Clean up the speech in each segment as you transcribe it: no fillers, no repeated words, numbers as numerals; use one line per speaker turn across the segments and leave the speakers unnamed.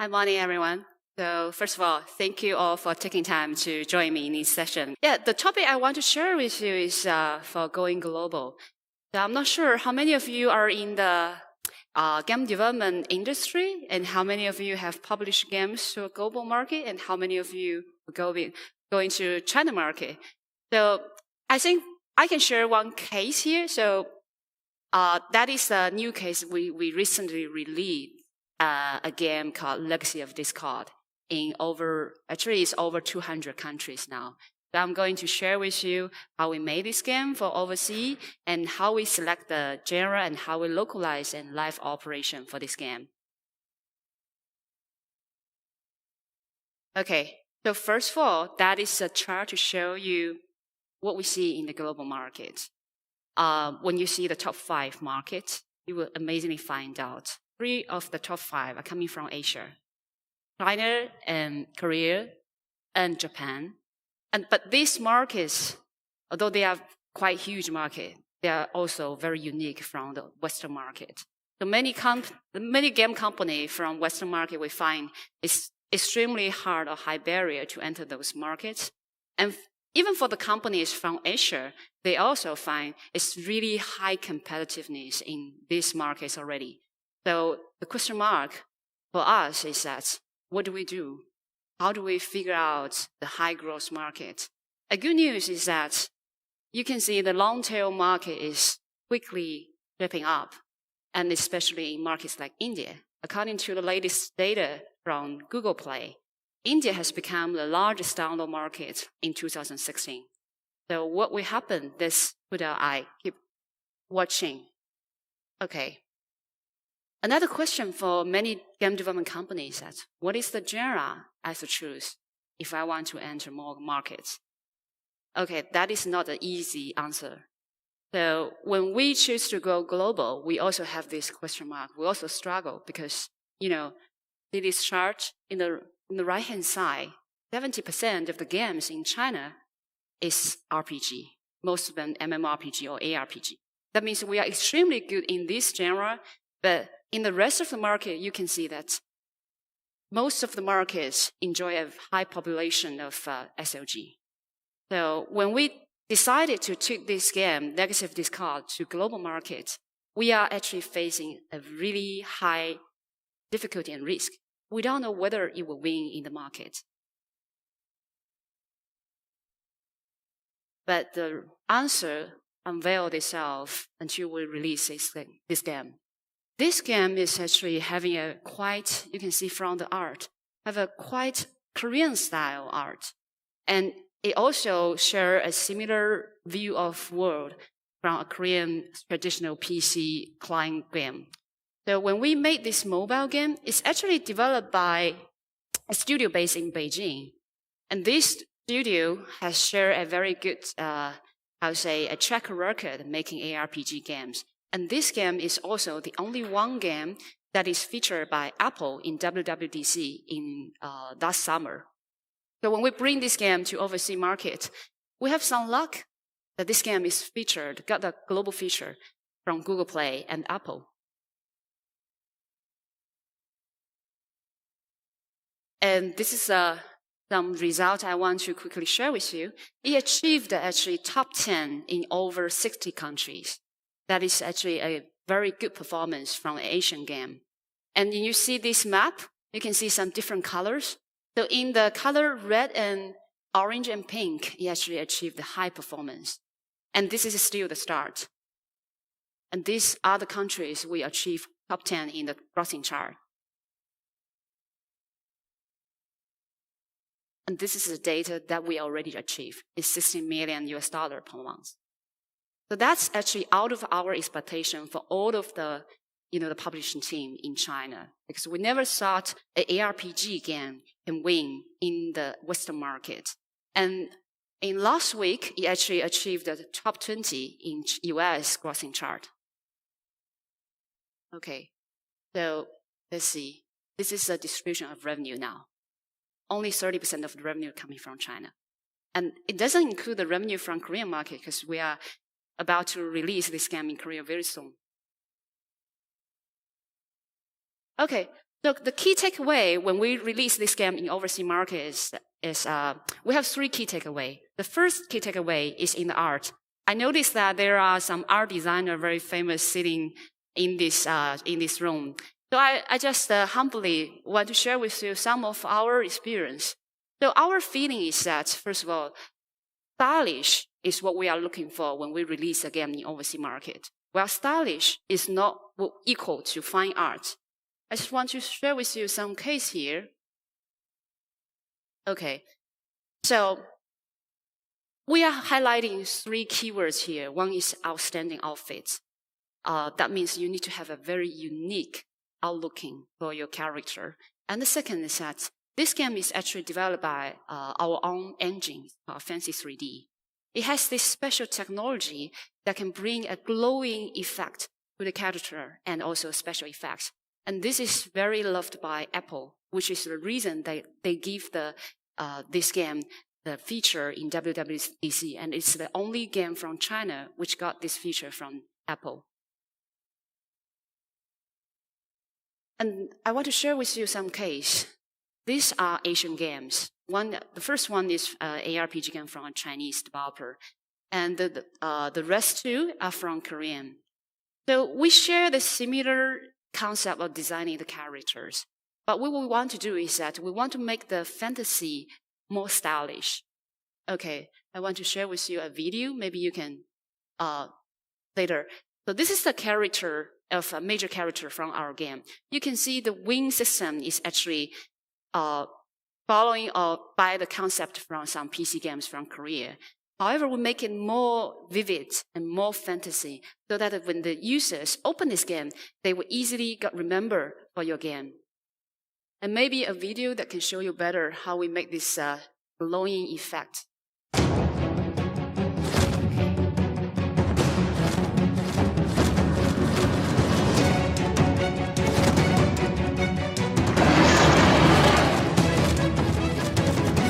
Hi, morning, everyone. So first of all, thank you all for taking time to join me in this session. Yeah, the topic I want to share with you is for going global. So I'm not sure how many of you are in the game development industry and how many of you have published games to a global market and how many of you are going to China market. So I think I can share one case here. So that is a new case we recently released. A game called Legacy of Discord in it's over 200 countries now. So I'm going to share with you how we made this game for overseas and how we select the genre and how we localize and live operation for this game. Okay, so first of all, that is a chart to show you what we see in the global market. When you see the top 5 markets, you will amazingly find out 3 of the top 5 are coming from Asia: China and Korea and Japan. But these markets, although they are quite huge market, they are also very unique from the Western market. So many game companies from Western market we find it's extremely hard or high barrier to enter those markets. And even for the companies from Asia, they also find it's really high competitiveness in these markets already. So the question mark for us is that, what do we do? How do we figure out the high growth market? A good news is that you can see the long tail market is quickly ripping up, and especially in markets like India. According to the latest data from Google Play, India has become the largest download market in 2016. So what will happen? This put our eye, keep watching. Okay. Another question for many game development companies is, what is the genre I should choose if I want to enter more markets? Okay, that is not an easy answer. So when we choose to go global, we also have this question mark. We also struggle because, see this chart in the right-hand side, 70% of the games in China is RPG, most of them MMORPG or ARPG. That means we are extremely good in this genre, but in the rest of the market, you can see that most of the markets enjoy a high population of SLG. So when we decided to take this game, Legacy of Discord, to global markets, we are actually facing a really high difficulty and risk. We don't know whether it will win in the market. But the answer unveiled itself until we release this game. This game is actually having a quite, you can see from the art, have a quite Korean style art. And it also shares a similar view of world from a Korean traditional PC client game. So when we made this mobile game, it's actually developed by a studio based in Beijing. And this studio has shared a very good, a track record making ARPG games. And this game is also the only one game that is featured by Apple in WWDC in last summer. So when we bring this game to overseas market, we have some luck that this game is featured, got a global feature from Google Play and Apple. And this is some result I want to quickly share with you. It achieved actually top 10 in over 60 countries. That is actually a very good performance from an Asian game. And you see this map, you can see some different colors. So in the color red and orange and pink, it actually achieved the high performance. And this is still the start. And these are the countries we achieve top 10 in the grossing chart. And this is the data that we already achieved. It's $16 million per month. So that's actually out of our expectation for all of the, the publishing team in China, because we never thought an ARPG game can win in the Western market. And in last week, it actually achieved the top 20 in US grossing chart. Okay, so let's see. This is a distribution of revenue now. Only 30% of the revenue coming from China. And it doesn't include the revenue from Korean market because we are about to release this game in Korea very soon. Okay, So the key takeaway when we release this game in overseas markets is we have 3 key takeaway. The first key takeaway is in the art. I noticed that there are some art designer very famous sitting in this room. So I just humbly want to share with you some of our experience. So our feeling is that, first of all, stylish is what we are looking for when we release a game in overseas market. While stylish is not equal to fine art. I just want to share with you some case here. Okay, so we are highlighting 3 keywords here. One is outstanding outfits. That means you need to have a very unique outlooking for your character. And the second is that this game is actually developed by our own engine, Fancy 3D. It has this special technology that can bring a glowing effect to the character and also special effects. And this is very loved by Apple, which is the reason they give this game the feature in WWDC, and it's the only game from China which got this feature from Apple. And I want to share with you some case. These are Asian games. The first one is an ARPG game from a Chinese developer, and the rest 2 are from Korean. So we share the similar concept of designing the characters. But what we want to do is that we want to make the fantasy more stylish. Okay, I want to share with you a video. Maybe you can later. So this is the character of a major character from our game. You can see the wing system is actually following by the concept from some PC games from Korea. However, we make it more vivid and more fantasy so that when the users open this game, they will easily remember for your game. And maybe a video that can show you better how we make this glowing effect.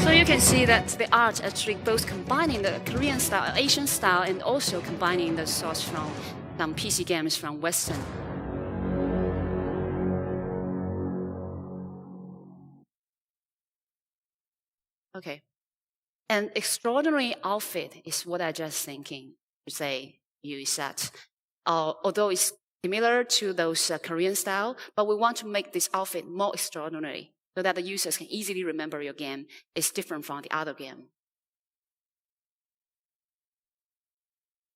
So you can see that the art actually both combining the Korean style, Asian style, and also combining the source from some PC games from Western. Okay. An extraordinary outfit is what I just thinking to say you is that although it's similar to those Korean style, but we want to make this outfit more extraordinary so that the users can easily remember your game is different from the other game.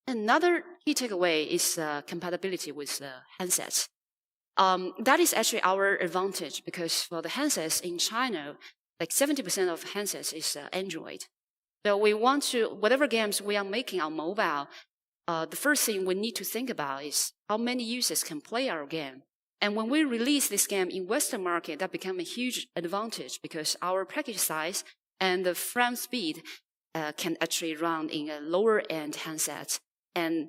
Another key takeaway is compatibility with the handsets. That is actually our advantage because for the handsets in China, like 70% of handsets is Android. So we want to, whatever games we are making on mobile, the first thing we need to think about is how many users can play our game. And when we release this game in Western market, that became a huge advantage because our package size and the frame speed can actually run in a lower end handset. And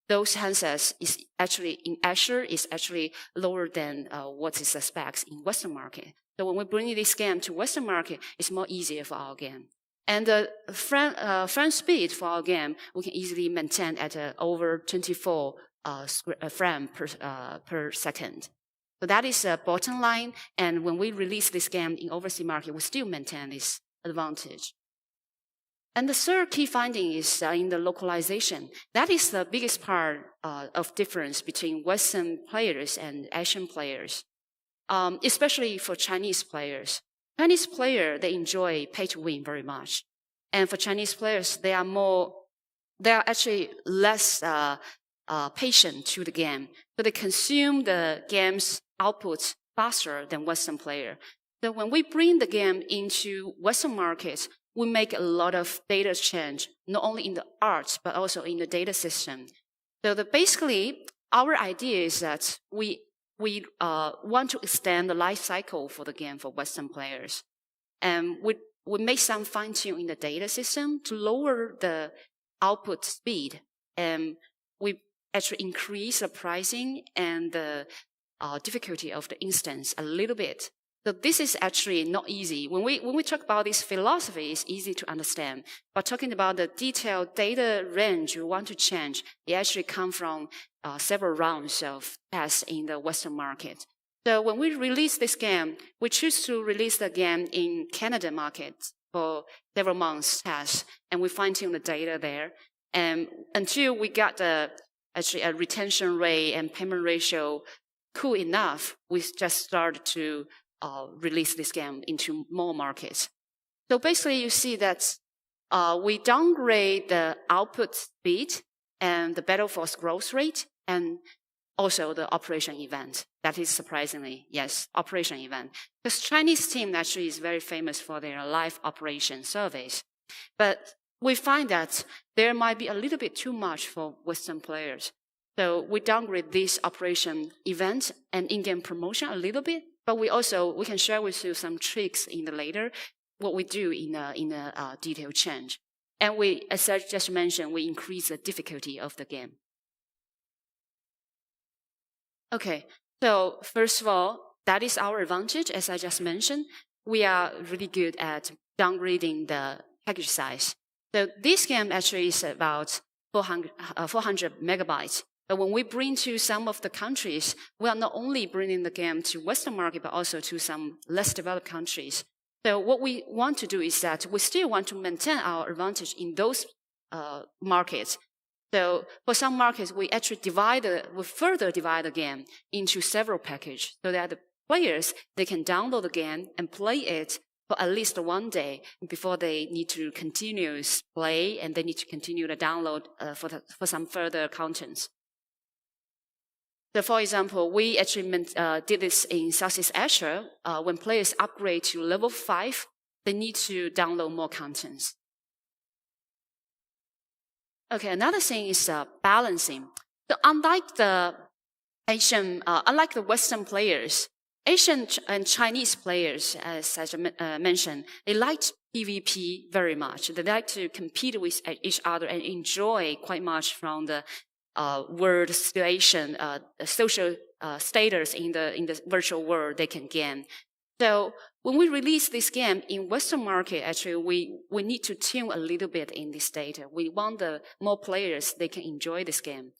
those handsets is actually in Azure is actually lower than what is the specs in Western market. So when we bring this game to Western market, it's more easier for our game. And the frame speed for our game, we can easily maintain at over 24 frame per second. So that is the bottom line. And when we release this game in overseas market, we still maintain this advantage. And the third key finding is in the localization. That is the biggest part of difference between Western players and Asian players, especially for Chinese players. Chinese players, they enjoy pay to win very much. And for Chinese players, they are actually less patient to the game. So they consume the game's output faster than Western player. So when we bring the game into Western markets, we make a lot of data change, not only in the art, but also in the data system. So basically, our idea is that we want to extend the life cycle for the game for Western players. And we make some fine tune in the data system to lower the output speed. And we actually increase the pricing and the difficulty of the instance a little bit. So this is actually not easy. When we talk about this philosophy, it's easy to understand. But talking about the detailed data range you want to change, it actually comes from several rounds of tests in the Western market. So when we release this game, we choose to release the game in Canada market for several months test, and we fine-tune the data there. And until we got actually a retention rate and payment ratio cool enough, we just started to release this game into more markets. So basically, you see that we downgrade the output speed and the battle force growth rate, and also the operation event. That is surprisingly, yes, operation event. Because Chinese team actually is very famous for their live operation surveys. But we find that there might be a little bit too much for Western players. So we downgrade this operation event and in-game promotion a little bit, but we can share with you some tricks in the later, what we do in a detailed change. And we, as I just mentioned, we increase the difficulty of the game. Okay, so first of all, that is our advantage, as I just mentioned. We are really good at downgrading the package size. So this game actually is about 400 megabytes. But when we bring to some of the countries, we are not only bringing the game to Western market, but also to some less developed countries. So what we want to do is that we still want to maintain our advantage in those markets. So for some markets, we actually further divide the game into several packages so that the players, they can download the game and play it for at least one day before they need to continue play, and they need to continue to download for some further contents. So for example, we actually did this in Southeast Asia. When players upgrade to level 5, they need to download more contents. Okay, another thing is balancing. So unlike the Western players, Asian and Chinese players, as I mentioned, they like PvP very much. They like to compete with each other and enjoy quite much from the world situation, social status in the virtual world they can gain. So when we release this game in Western market, actually we need to tune a little bit in this data. We want the more players they can enjoy this game.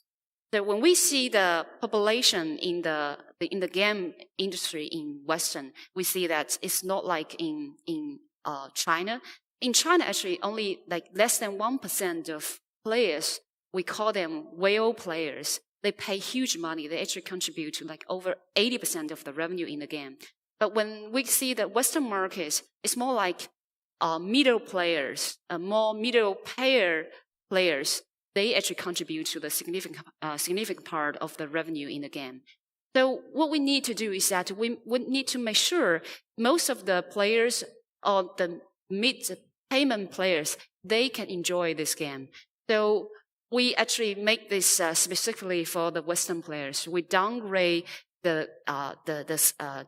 So when we see the population in the game industry in Western, we see that it's not like in China. In China, actually, only like less than 1% of players, we call them whale players. They pay huge money. They actually contribute to like over 80% of the revenue in the game. But when we see the Western markets, it's more like middle players, more middle pair players. They actually contribute to the significant part of the revenue in the game. So what we need to do is that we need to make sure most of the players or the mid-payment players, they can enjoy this game. So we actually make this specifically for the Western players. We downgrade the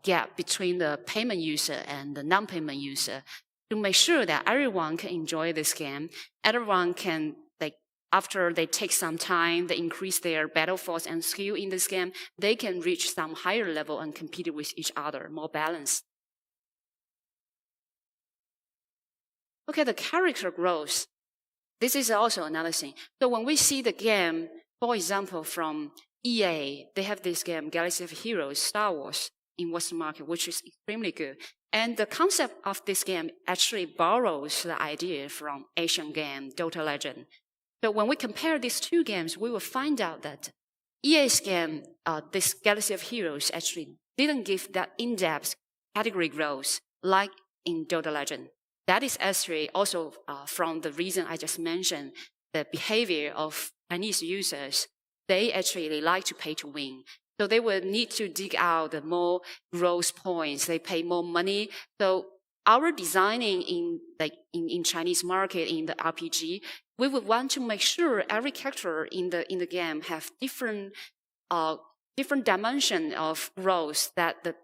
gap between the payment user and the non-payment user to make sure that everyone can enjoy this game. Everyone can, like, after they take some time, they increase their battle force and skill in this game, they can reach some higher level and compete with each other, more balanced. Okay, the character growth. This is also another thing. So when we see the game, for example, from EA, they have this game, Galaxy of Heroes, Star Wars, in Western market, which is extremely good. And the concept of this game actually borrows the idea from Asian game, Dota Legend. So when we compare these two games, we will find out that EA's game, this Galaxy of Heroes, actually didn't give that in-depth category growth like in Dota Legend. That is actually also from the reason I just mentioned, the behavior of Chinese users. They actually like to pay to win. So they will need to dig out the more growth points. They pay more money. So our designing in Chinese market, in the RPG, we would want to make sure every character in the game have different dimension of growth that the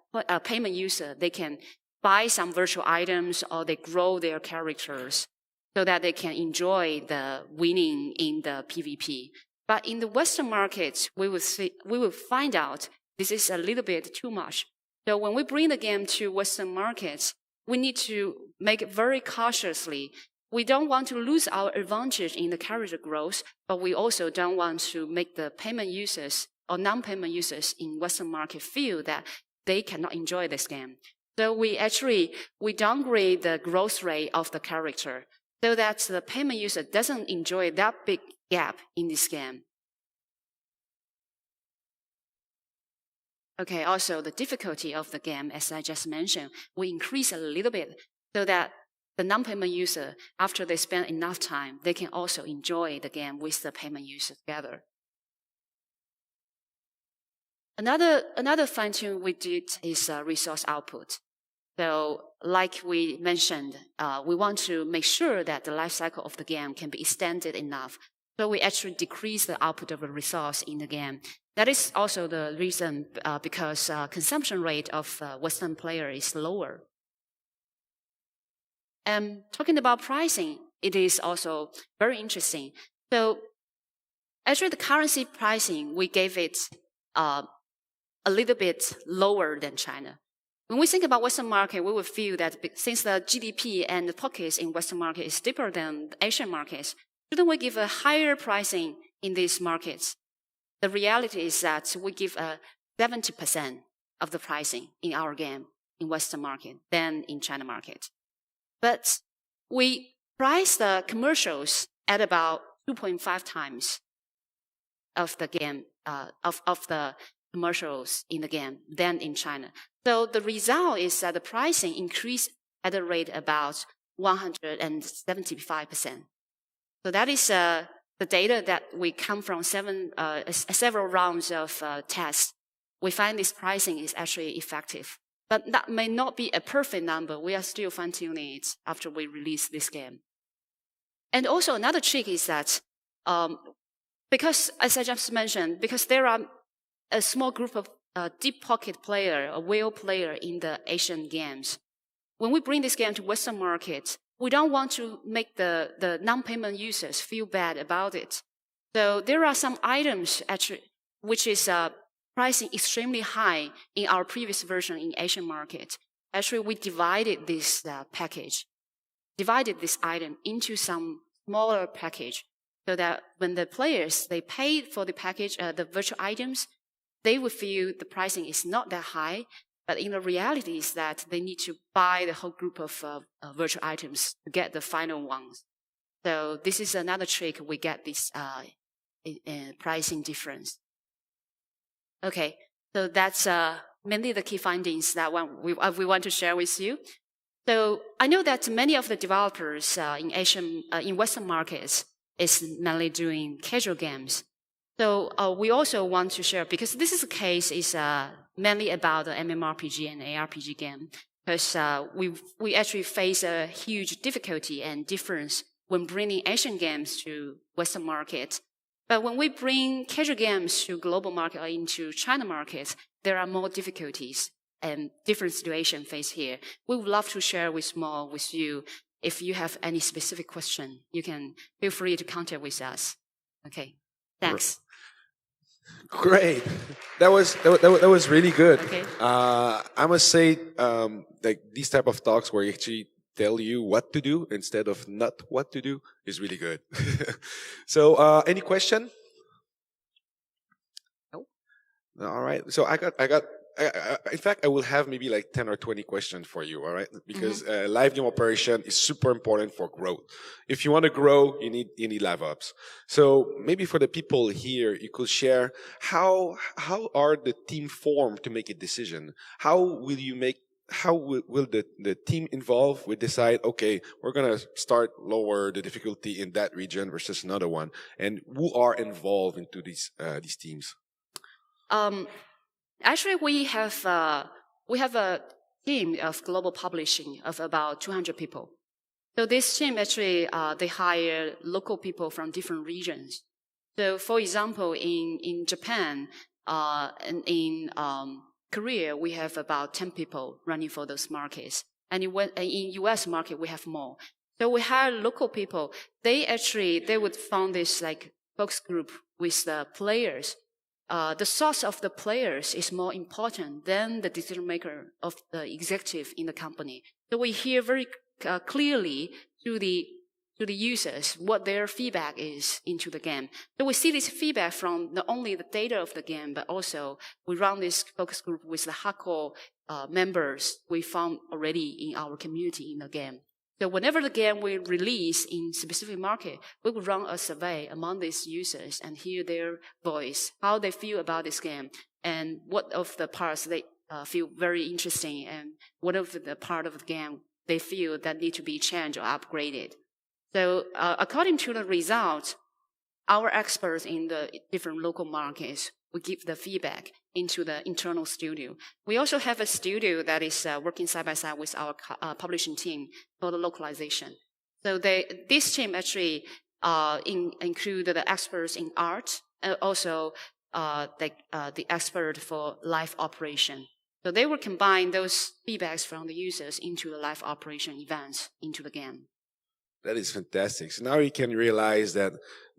payment user, they can buy some virtual items or they grow their characters so that they can enjoy the winning in the PvP. But in the Western markets, we will find out this is a little bit too much. So when we bring the game to Western markets, we need to make it very cautiously. We don't want to lose our advantage in the character growth, but we also don't want to make the payment users or non-payment users in Western market feel that they cannot enjoy this game. So we downgrade the growth rate of the character so that the payment user doesn't enjoy that big gap in this game. Okay, also the difficulty of the game, as I just mentioned, we increase a little bit so that the non-payment user, after they spend enough time, they can also enjoy the game with the payment user together. Another fine-tune we did is resource output. So like we mentioned, we want to make sure that the life cycle of the game can be extended enough. So we actually decrease the output of a resource in the game. That is also the reason because consumption rate of Western player is lower. And talking about pricing, it is also very interesting. So actually the currency pricing, we gave it a little bit lower than China. When we think about Western market, we would feel that since the GDP and the pockets in Western market is deeper than the Asian markets, shouldn't we give a higher pricing in these markets? The reality is that we give 70% of the pricing in our game in Western market than in China market. But we price the commercials at about 2.5 times of the game, of the commercials in the game than in China. So the result is that the pricing increased at a rate about 175%. So that is the data that we come from several rounds of tests. We find this pricing is actually effective. But that may not be a perfect number. We are still fine-tuning it after we release this game. And also another trick is that because, as I just mentioned, because there are a small group of deep pocket player, a whale player in the Asian games, when we bring this game to Western market, we don't want to make the non-payment users feel bad about it. So there are some items actually which is pricing extremely high in our previous version in Asian market. Actually, we divided this divided this item into some smaller package so that when the players, they pay for the package, the virtual items, they will feel the pricing is not that high, but in the reality is that they need to buy the whole group of virtual items to get the final ones. So this is another trick we get this pricing difference. Okay, so that's mainly the key findings that we want to share with you. So I know that many of the developers in Western markets is mainly doing casual games. So we also want to share, because this is a case is mainly about the MMORPG and ARPG game, because we actually face a huge difficulty and difference when bringing Asian games to Western market. But when we bring casual games to global market or into China markets, there are more difficulties and different situations faced here. We would love to share more with you. If you have any specific question, you can feel free to contact with us. Okay, thanks.
Great, that was really good.
Okay.
I must say, like these type of talks where you actually tell you what to do instead of not what to do is really good. So, any question?
No.
All right. So in fact, I will have maybe like 10 or 20 questions for you. All right. Because live game operation is super important for growth. If you want to grow, you need live ops. So maybe for the people here, you could share how are the team formed to make a decision? How will the team involved will decide, okay, we're going to start lower the difficulty in that region versus another one? And who are involved into these teams?
Actually, we have a team of global publishing of about 200 people. So this team actually, they hire local people from different regions. So for example, in Japan, and in Korea, we have about 10 people running for those markets. And in US market, we have more. So we hire local people. They would found this like focus group with the players. The source of the players is more important than the decision maker of the executive in the company. So we hear very clearly through to the users what their feedback is into the game. So we see this feedback from not only the data of the game, but also we run this focus group with the hardcore members we found already in our community in the game. So whenever the game we release in specific market, we will run a survey among these users and hear their voice, how they feel about this game, and what of the parts they feel very interesting, and what of the part of the game they feel that need to be changed or upgraded. So according to the results, our experts in the different local markets will give the feedback into the internal studio. We also have a studio that is working side by side with our publishing team for the localization. So this team actually include the experts in art and also the expert for live operation. So they will combine those feedbacks from the users into the live operation events into the game.
That is fantastic. So now you can realize that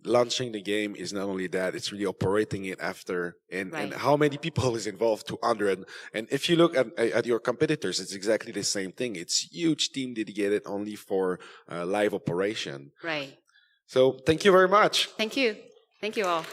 launching the game is not only that, it's really operating it after, and how many people is involved, 200. And if you look at your competitors, it's exactly the same thing. It's huge team dedicated only for live operation.
Right.
So thank you very much.
Thank you. Thank you all.